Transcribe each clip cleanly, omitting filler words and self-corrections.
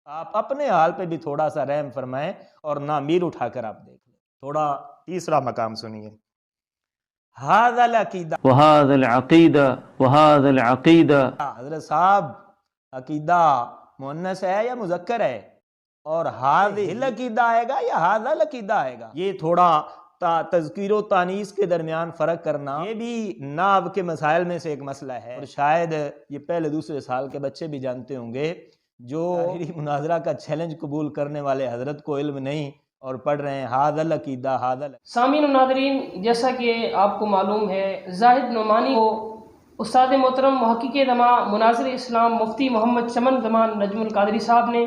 آپ اپنے حال پہ بھی تھوڑا سا رحم فرمائیں اور نامیر اٹھا کر آپ دیکھ لیں۔ تھوڑا تیسرا مقام سنیے، ھذا العقیدہ، وهذا العقیدہ وهذا العقیدہ۔ حضرت صاحب عقیدہ مؤنث ہے یا مذکر ہے؟ اور ھذہ العقیدہ آئے گا یا ھذا العقیدہ آئے گا؟ یہ تھوڑا تذکیر و تانیث کے درمیان فرق کرنا یہ بھی نحو کے مسائل میں سے ایک مسئلہ ہے، اور شاید یہ پہلے دوسرے سال کے بچے بھی جانتے ہوں گے جو مناظرہ کا چیلنج قبول کرنے والے حضرت کو علم نہیں اور پڑھ رہے ہیں ھذا العقیدہ ھذا العقیدہ۔ سامعین و ناظرین، جیسا کہ آپ کو معلوم ہے، زاہد نعمانی کو استاد محترم محقق دماء مناظر اسلام مفتی محمد چمن زمان نجم القادری صاحب نے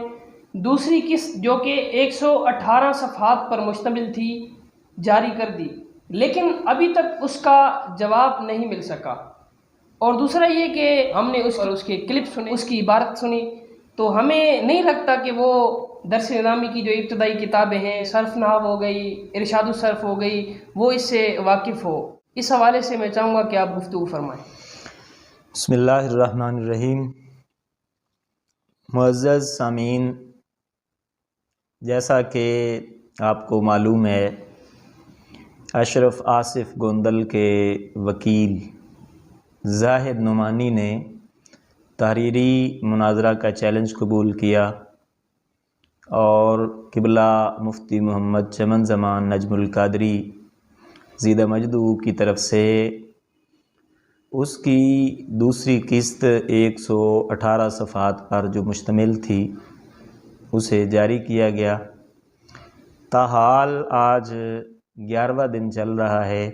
دوسری قسط جو کہ 118 صفحات پر مشتمل تھی جاری کر دی، لیکن ابھی تک اس کا جواب نہیں مل سکا۔ اور دوسرا یہ کہ ہم نے اس کے کلپ سنے، اس کی عبارت سنی، تو ہمیں نہیں لگتا کہ وہ درس نظامی کی جو ابتدائی کتابیں ہیں، صرف نحو ہو گئی، ارشاد الصرف ہو گئی، وہ اس سے واقف ہو۔ اس حوالے سے میں چاہوں گا کہ آپ گفتگو فرمائیں۔ بسم اللہ الرحمن الرحیم۔ معزز سامعین، جیسا کہ آپ کو معلوم ہے، اشرف آصف گوندل کے وکیل زاہد نعمانی نے تحریری مناظرہ کا چیلنج قبول کیا اور قبلہ مفتی محمد چمن زمان نجم القادری زیدہ مجدو کی طرف سے اس کی دوسری قسط 118 صفحات پر جو مشتمل تھی اسے جاری کیا گیا۔ تاحال آج 11واں دن چل رہا ہے،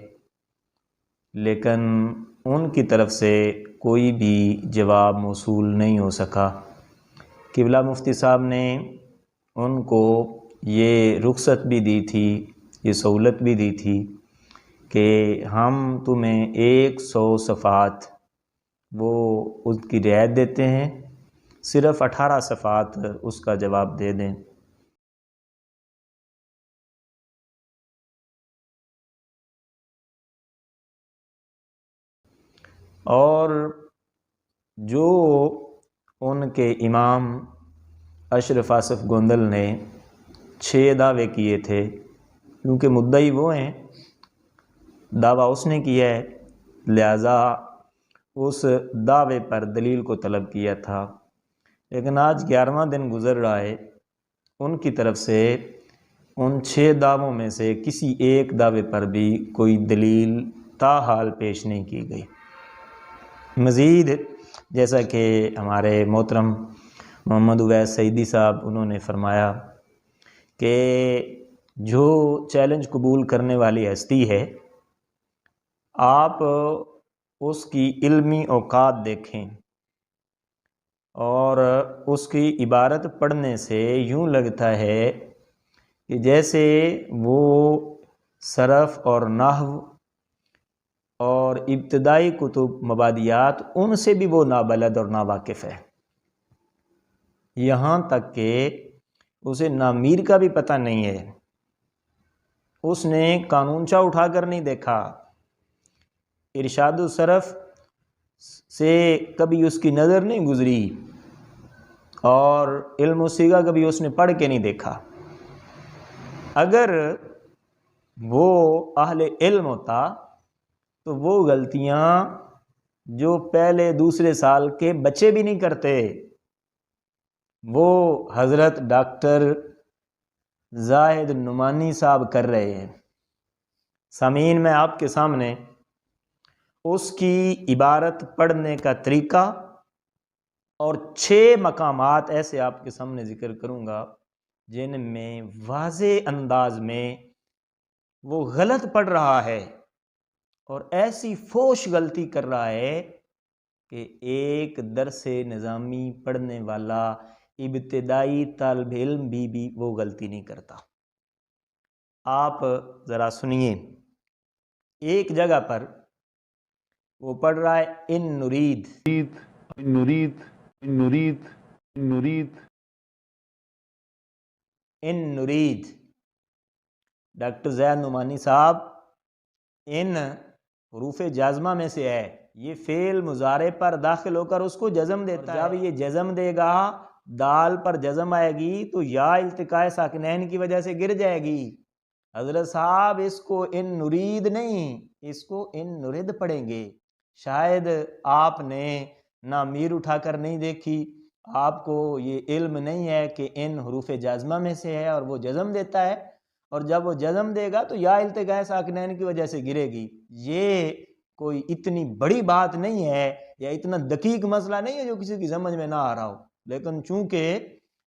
لیکن ان کی طرف سے کوئی بھی جواب موصول نہیں ہو سکا۔ قبلہ مفتی صاحب نے ان کو یہ رخصت بھی دی تھی، یہ سہولت بھی دی تھی کہ ہم تمہیں 100 صفحات وہ اس کی رعایت دیتے ہیں، صرف 18 صفحات اس کا جواب دے دیں۔ اور جو ان کے امام اشرف آصف گوندل نے 6 دعوے کیے تھے، کیونکہ مدعی وہ ہیں، دعویٰ اس نے کیا ہے، لہذا اس دعوے پر دلیل کو طلب کیا تھا، لیکن آج 11واں دن گزر رہا ہے، ان کی طرف سے ان 6 دعووں میں سے کسی ایک دعوے پر بھی کوئی دلیل تاحال پیش نہیں کی گئی۔ مزید جیسا کہ ہمارے محترم محمد اویس سعیدی صاحب انہوں نے فرمایا کہ جو چیلنج قبول کرنے والی ہستی ہے، آپ اس کی علمی اوقات دیکھیں اور اس کی عبارت پڑھنے سے یوں لگتا ہے کہ جیسے وہ صرف اور نحو اور ابتدائی کتب مبادیات ان سے بھی وہ نابلد اور ناواقف ہے، یہاں تک کہ اسے نامیر کا بھی پتہ نہیں ہے، اس نے قانونچہ اٹھا کر نہیں دیکھا، ارشاد الصرف سے کبھی اس کی نظر نہیں گزری، اور علم الصیغہ کبھی اس نے پڑھ کے نہیں دیکھا۔ اگر وہ اہل علم ہوتا تو وہ غلطیاں جو پہلے دوسرے سال کے بچے بھی نہیں کرتے وہ حضرت ڈاکٹر زاہد نعمانی صاحب کر رہے ہیں۔ سامعین، میں آپ کے سامنے اس کی عبارت پڑھنے کا طریقہ اور 6 مقامات ایسے آپ کے سامنے ذکر کروں گا جن میں واضح انداز میں وہ غلط پڑھ رہا ہے اور ایسی فوش غلطی کر رہا ہے کہ ایک درس نظامی پڑھنے والا ابتدائی طالب علم بھی وہ غلطی نہیں کرتا۔ آپ ذرا سنیے، ایک جگہ پر وہ پڑھ رہا ہے ان نرید نرید نرید نرید ان نرید۔ ڈاکٹر زاہد نعمانی صاحب ان حروف جازمہ میں سے ہے، یہ فعل مضارع پر داخل ہو کر اس کو جزم دیتا ہے، جب یہ جزم دے گا دال پر جزم آئے گی تو یا التقاء ساکنین کی وجہ سے گر جائے گی۔ حضرت صاحب اس کو ان نرید نہیں، اس کو ان نرد پڑھیں گے۔ شاید آپ نے نہ میر اٹھا کر نہیں دیکھی، آپ کو یہ علم نہیں ہے کہ ان حروف جازمہ میں سے ہے اور وہ جزم دیتا ہے، اور جب وہ جزم دے گا تو یا التقاء ساکنین کی وجہ سے گرے گی۔ یہ کوئی اتنی بڑی بات نہیں ہے یا اتنا دقیق مسئلہ نہیں ہے جو کسی کی سمجھ میں نہ آ رہا ہو، لیکن چونکہ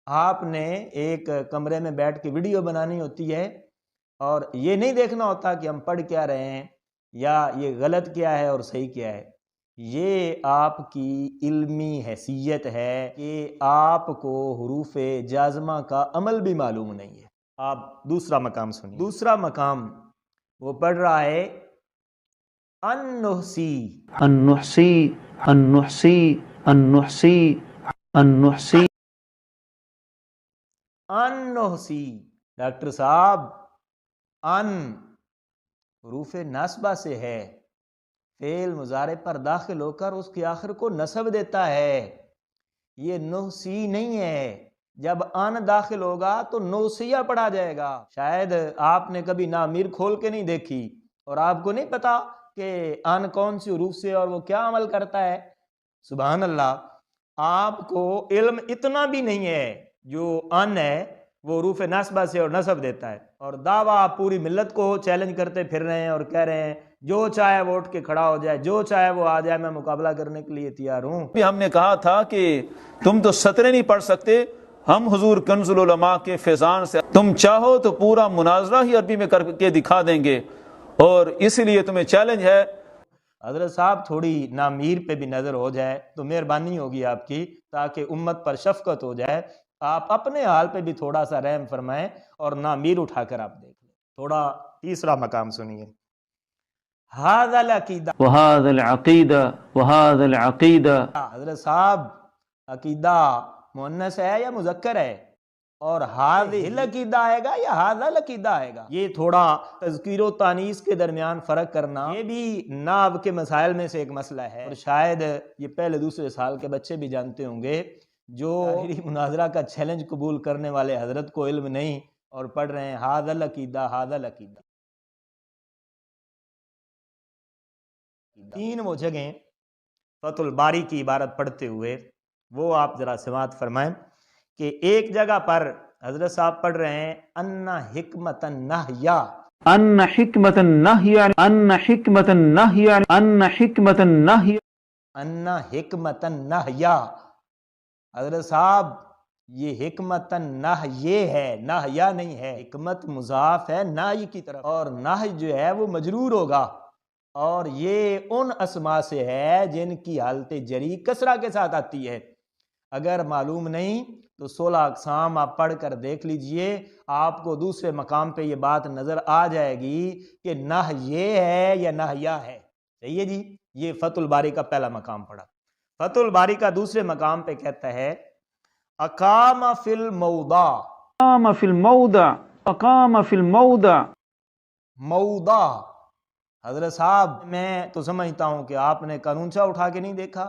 آپ نے ایک کمرے میں بیٹھ کے ویڈیو بنانی ہوتی ہے اور یہ نہیں دیکھنا ہوتا کہ ہم پڑھ کیا رہے ہیں یا یہ غلط کیا ہے اور صحیح کیا ہے، یہ آپ کی علمی حیثیت ہے کہ آپ کو حروف جازمہ کا عمل بھی معلوم نہیں ہے۔ آپ دوسرا مقام سنیے۔ دوسرا مقام وہ پڑھ رہا ہے النحسی، النحسی النحسی النحسی النحسی النحسی۔ ڈاکٹر صاحب ان حروف نصبہ سے ہے، فعل مضارع پر داخل ہو کر اس کے آخر کو نصب دیتا ہے، یہ نحسی نہیں ہے۔ جب ان داخل ہوگا تو نوسیہ پڑھا جائے گا۔ شاید آپ نے کبھی نامیر کھول کے نہیں دیکھی اور آپ کو نہیں پتا کہ ان کون سی حروف سے اور وہ کیا عمل کرتا ہے۔ سبحان اللہ، آپ کو علم اتنا بھی نہیں ہے۔ جو ان ہے وہ حروف نصبہ سے اور نصب دیتا ہے، اور دعویٰ آپ پوری ملت کو چیلنج کرتے پھر رہے ہیں اور کہہ رہے ہیں جو چاہے وہ اٹھ کے کھڑا ہو جائے، جو چاہے وہ آ جائے، میں مقابلہ کرنے کے لیے تیار ہوں۔ بھی ہم نے کہا تھا کہ تم تو سطریں نہیں پڑھ سکتے، ہم حضور کنز العلماء کے فیضان سے تم چاہو تو پورا مناظرہ ہی عربی میں کر کے دکھا دیں گے، اور اسی لیے تمہیں چیلنج ہے۔ حضرت صاحب تھوڑی نامیر پہ بھی نظر ہو جائے تو مہربانی ہوگی آپ کی، تاکہ امت پر شفقت ہو جائے۔ آپ اپنے حال پہ بھی تھوڑا سا رحم فرمائیں اور نامیر اٹھا کر آپ دیکھ لیں۔ تھوڑا تیسرا مقام سنیے۔ ھذا العقیدہ، وهذا العقیدہ وهذا العقیدہ۔ حضرت صاحب عقیدہ مؤنث ہے یا مذکر ہے؟ اور ھذہ العقیدہ آئے گا یا ھذا العقیدہ آئے گا؟ یہ تھوڑا تذکیر و تانیث کے درمیان فرق کرنا، یہ بھی نحو کے مسائل میں سے ایک مسئلہ ہے، اور شاید یہ پہلے دوسرے سال کے بچے بھی جانتے ہوں گے۔ جو ظاہری مناظرہ کا چیلنج قبول کرنے والے حضرت کو علم نہیں اور پڑھ رہے ہیں ھذا العقیدہ ھذا العقیدہ۔ تین وہ جگہیں فتح الباری کی عبارت پڑھتے ہوئے وہ آپ ذرا سماعت فرمائیں کہ ایک جگہ پر حضرت صاحب پڑھ رہے ہیں ان حکمت النہیا، ان حکمت النہی، ان حکمت النہی، ان حکمت النہی، ان حکمت النہیا۔ حضرت صاحب یہ حکمت النہی ہے، نہیا نہیں ہے۔ حکمت مضاف ہے نہی کی طرف، اور نہی جو ہے وہ مجرور ہوگا، اور یہ ان اسماء سے ہے جن کی حالت جری کسرہ کے ساتھ آتی ہے۔ اگر معلوم نہیں تو 16 اقسام آپ پڑھ کر دیکھ لیجئے، آپ کو دوسرے مقام پہ یہ بات نظر آ جائے گی کہ نہ یہ ہے یا نہیا ہے۔ صحیح ہے جی؟ یہ فتح الباری کا پہلا مقام پڑھا۔ فتح الباری کا دوسرے مقام پہ کہتا ہے اقام فی الموضع، اقام فی الموضع، اقام فی الموضع۔ موضع، حضرت صاحب میں تو سمجھتا ہوں کہ آپ نے قانونچہ اٹھا کے نہیں دیکھا،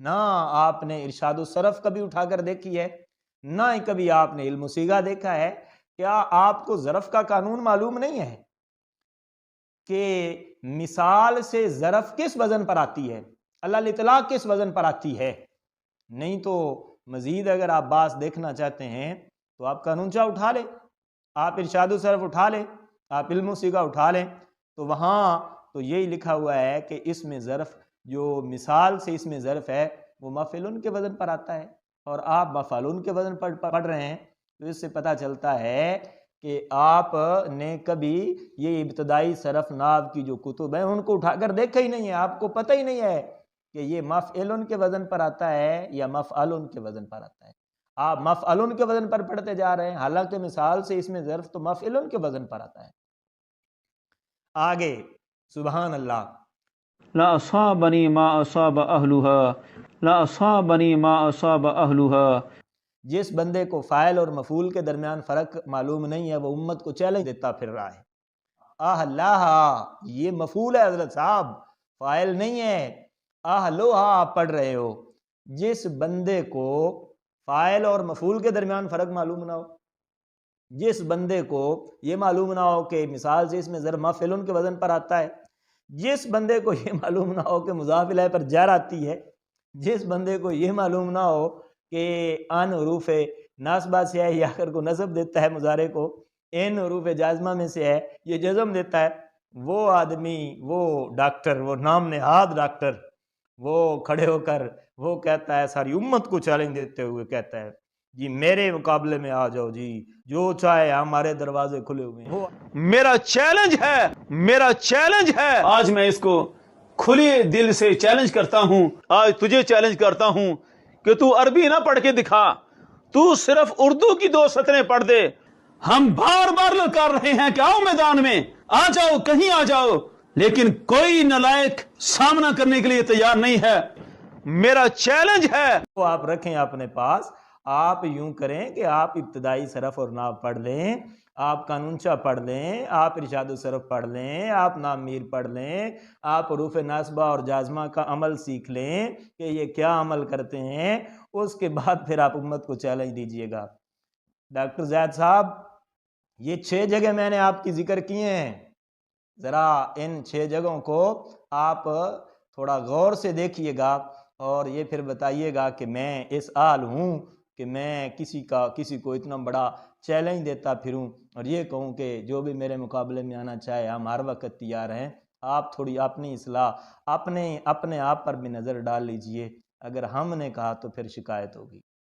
نہ آپ نے ارشاد الصرف کبھی اٹھا کر دیکھی ہے، نہ ہی کبھی آپ نے علم صیغہ دیکھا ہے۔ کیا آپ کو ظرف کا قانون معلوم نہیں ہے کہ مثال سے ظرف کس وزن پر آتی ہے، اللہ الاطلاق کس وزن پر آتی ہے؟ نہیں تو مزید اگر آپ باس دیکھنا چاہتے ہیں تو آپ قانونچہ اٹھا لیں، آپ ارشاد الصرف اٹھا لیں، آپ علم صیغہ اٹھا لیں، تو وہاں تو یہی لکھا ہوا ہے کہ اس میں ظرف جو مثال سے اس میں ظرف ہے وہ مفعول کے وزن پر آتا ہے، اور آپ مفعول کے وزن پر پڑھ رہے ہیں، تو اس سے پتہ چلتا ہے کہ آپ نے کبھی یہ ابتدائی صرف نحو کی جو کتب ہیں ان کو اٹھا کر دیکھا ہی نہیں ہے، آپ کو پتہ ہی نہیں ہے کہ یہ مفعول کے وزن پر آتا ہے یا مفعول کے وزن پر آتا ہے۔ آپ مفعول کے وزن پر پڑھتے جا رہے ہیں، حالانکہ مثال سے اس میں ظرف تو مفعول کے وزن پر آتا ہے۔ آگے سبحان اللہ، لا اصابنی ما اصاب اہلها، لا اصابنی ما اصاب اہلها۔ جس بندے کو فاعل اور مفعول کے درمیان فرق معلوم نہیں ہے وہ امت کو چیلنج دیتا پھر رہا ہے۔ اہلہا یہ مفعول ہے حضرت صاحب، فاعل نہیں ہے۔ اہلہا آپ پڑھ رہے ہو، جس بندے کو فاعل اور مفعول کے درمیان فرق معلوم نہ ہو، جس بندے کو یہ معلوم نہ ہو کہ مثال سے اس میں ضرب مفعول کے وزن پر آتا ہے، جس بندے کو یہ معلوم نہ ہو کہ مضاف الیہ پر جر آتی ہے، جس بندے کو یہ معلوم نہ ہو کہ ان حروف ناصبہ سے ہے، یہ آخر کو نصب دیتا ہے مضارع کو، ان حروف جازمہ میں سے ہے یہ جزم دیتا ہے، وہ آدمی، وہ ڈاکٹر، وہ نام نہاد ڈاکٹر، وہ کھڑے ہو کر وہ کہتا ہے، ساری امت کو چیلنج دیتے ہوئے کہتا ہے جی میرے مقابلے میں آ جاؤ جی، جو چاہے ہمارے دروازے کھلے ہوئے ہیں۔ میرا چیلنج ہے آج میں اس کو کھلے دل سے چیلنج کرتا ہوں، آج تجھے چیلنج کرتا ہوں کہ تو عربی نہ پڑھ کے دکھا، تو صرف اردو کی 2 سطریں پڑھ دے۔ ہم بار بار للکار رہے ہیں کہ آؤ میدان میں، آ جاؤ، کہیں آ جاؤ، لیکن کوئی نالائق سامنا کرنے کے لیے تیار نہیں ہے۔ میرا چیلنج ہے وہ آپ رکھیں اپنے پاس، آپ یوں کریں کہ آپ ابتدائی صرف اور نحو پڑھ لیں، آپ قانونچہ پڑھ لیں، آپ ارشاد الصرف پڑھ لیں، آپ نام میر پڑھ لیں، آپ حروف ناصبہ اور جازمہ کا عمل سیکھ لیں کہ یہ کیا عمل کرتے ہیں، اس کے بعد پھر آپ امت کو چیلنج دیجئے گا۔ ڈاکٹر زید صاحب، یہ 6 جگہ میں نے آپ کی ذکر کیے ہیں، ذرا ان 6 جگہوں کو آپ تھوڑا غور سے دیکھیے گا اور یہ پھر بتائیے گا کہ میں اس حال ہوں کہ میں کسی کو اتنا بڑا چیلنج دیتا پھروں اور یہ کہوں کہ جو بھی میرے مقابلے میں آنا چاہے ہم ہر وقت تیار ہیں۔ آپ تھوڑی اپنی اصلاح اپنے آپ پر بھی نظر ڈال لیجئے، اگر ہم نے کہا تو پھر شکایت ہوگی۔